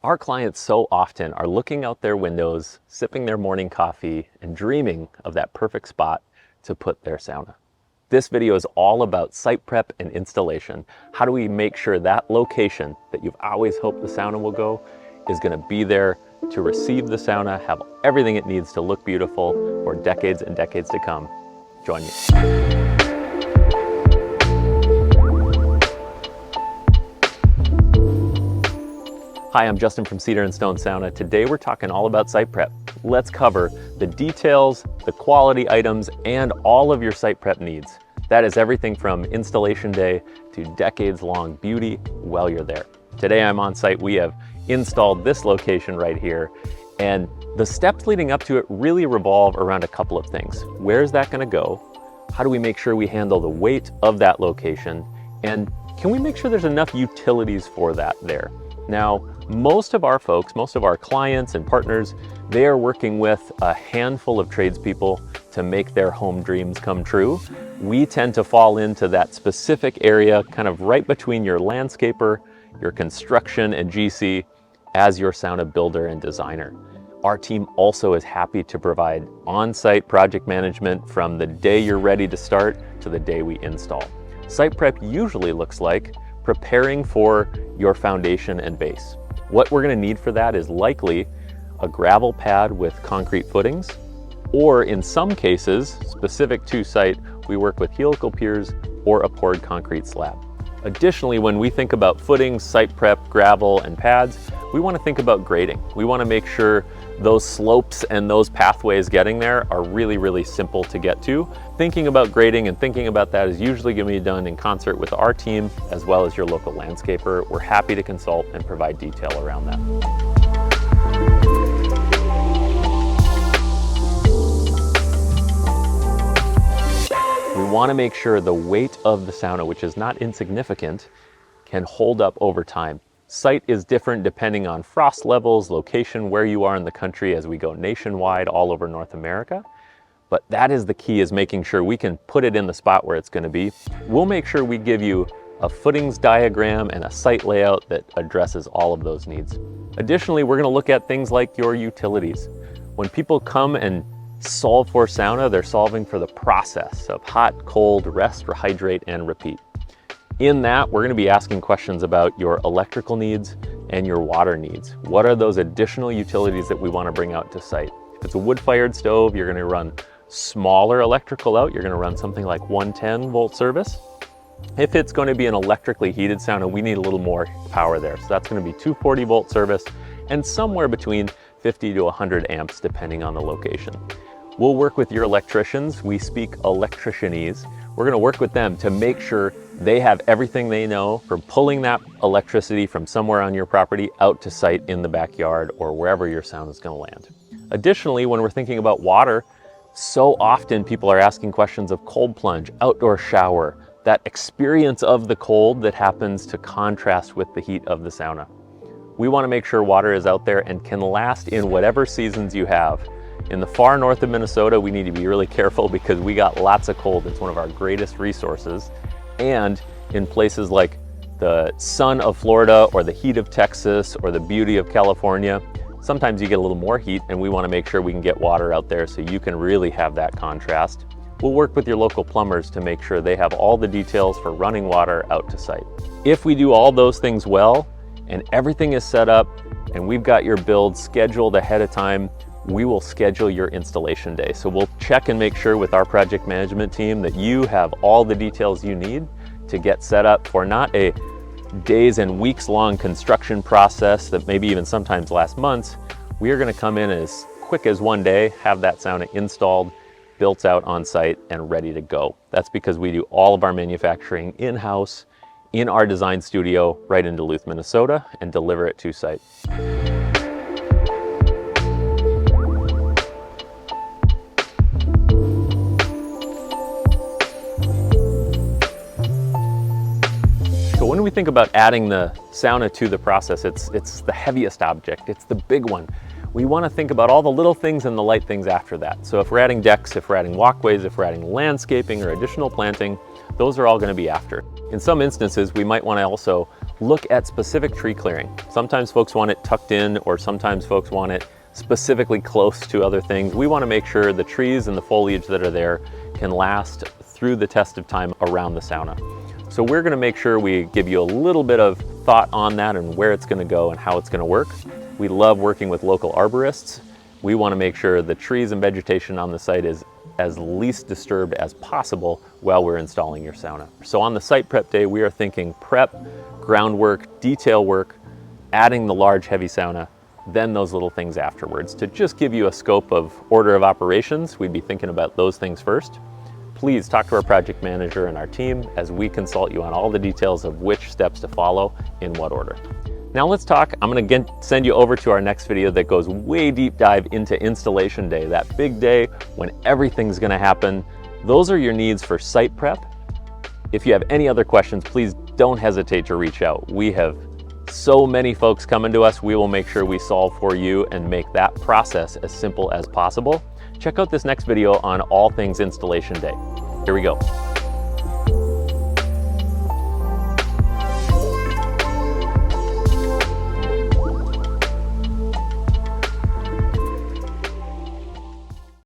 Our clients so often are looking out their windows, sipping their morning coffee, and dreaming of that perfect spot to put their sauna. This video is all about site prep and installation. How do we make sure that location that you've always hoped the sauna will go is going to be there to receive the sauna, have everything it needs to look beautiful for decades and decades to come. Join me. Hi, I'm Justin from Cedar Stone Sauna. Today we're talking all about site prep. Let's cover the details, the quality items, and all of your site prep needs. That is everything from installation day to decades-long beauty while you're there. Today I'm on site. We have installed this location right here, and the steps leading up to it really revolve around a couple of things. Where's that going to go? How do we make sure we handle the weight of that location? And can we make sure there's enough utilities for that there? Now, most of our folks, most of our clients and partners, they are working with a handful of tradespeople to make their home dreams come true. We tend to fall into that specific area, kind of right between your landscaper, your construction and GC as your sauna builder and designer. Our team also is happy to provide on-site project management from the day you're ready to start to the day we install. Site prep usually looks like preparing for your foundation and base. What we're going to need for that is likely a gravel pad with concrete footings, or in some cases, specific to site, we work with helical piers or a poured concrete slab. Additionally, when we think about footings, site prep, gravel, and pads, we want to think about grading. We want to make sure those slopes and those pathways getting there are really, really simple to get to. Thinking about grading and thinking about that is usually going to be done in concert with our team as well as your local landscaper. We're happy to consult and provide detail around that. We want to make sure the weight of the sauna, which is not insignificant, can hold up over time. Site is different depending on frost levels, location, where you are in the country as we go nationwide all over North America. But that is the key, is making sure we can put it in the spot where it's going to be. We'll make sure we give you a footings diagram and a site layout that addresses all of those needs. Additionally, we're going to look at things like your utilities. When people come and solve for sauna, they're solving for the process of hot, cold, rest, rehydrate, and repeat. In that, we're going to be asking questions about your electrical needs and your water needs. What are those additional utilities that we want to bring out to site? If it's a wood-fired stove, you're going to run smaller electrical out. You're going to run something like 110 volt service. If it's going to be an electrically heated sauna, we need a little more power there. So that's going to be 240 volt service and somewhere between 50 to 100 amps depending on the location. We'll work with your electricians. We speak electricianese. We're going to work with them to make sure they have everything they know for pulling that electricity from somewhere on your property out to site in the backyard or wherever your sauna is going to land. Additionally, when we're thinking about water, so often people are asking questions of cold plunge, outdoor shower, that experience of the cold that happens to contrast with the heat of the sauna. We want to make sure water is out there and can last in whatever seasons you have. In the far north of Minnesota, we need to be really careful because we got lots of cold. It's one of our greatest resources. And in places like the sun of Florida or the heat of Texas or the beauty of California, sometimes you get a little more heat, and we want to make sure we can get water out there so you can really have that contrast. We'll work with your local plumbers to make sure they have all the details for running water out to site. If we do all those things well and everything is set up and we've got your build scheduled ahead of time, we will schedule your installation day. So we'll check and make sure with our project management team that you have all the details you need to get set up for not a days and weeks long construction process that maybe even sometimes lasts months. We are going to come in as quick as one day, have that sauna installed, built out on site, and ready to go. That's because we do all of our manufacturing in-house in our design studio right in Duluth, Minnesota, and deliver it to site. So when we think about adding the sauna to the process, it's the heaviest object, it's the big one. We want to think about all the little things and the light things after that. So if we're adding decks, if we're adding walkways, if we're adding landscaping or additional planting, those are all going to be after. In some instances, we might want to also look at specific tree clearing. Sometimes folks want it tucked in, or sometimes folks want it specifically close to other things. We want to make sure the trees and the foliage that are there can last through the test of time around the sauna. So we're going to make sure we give you a little bit of thought on that and where it's going to go and how it's going to work. We love working with local arborists. We want to make sure the trees and vegetation on the site is as least disturbed as possible while we're installing your sauna. So on the site prep day, we are thinking prep, groundwork, detail work, adding the large heavy sauna, then those little things afterwards. To just give you a scope of order of operations, we'd be thinking about those things first. Please talk to our project manager and our team as we consult you on all the details of which steps to follow in what order. Now let's talk. I'm going to send you over to our next video that goes way deep dive into installation day, that big day when everything's going to happen. Those are your needs for site prep. If you have any other questions, please don't hesitate to reach out. We have so many folks coming to us. We will make sure we solve for you and make that process as simple as possible. Check out this next video on all things installation day. Here we go.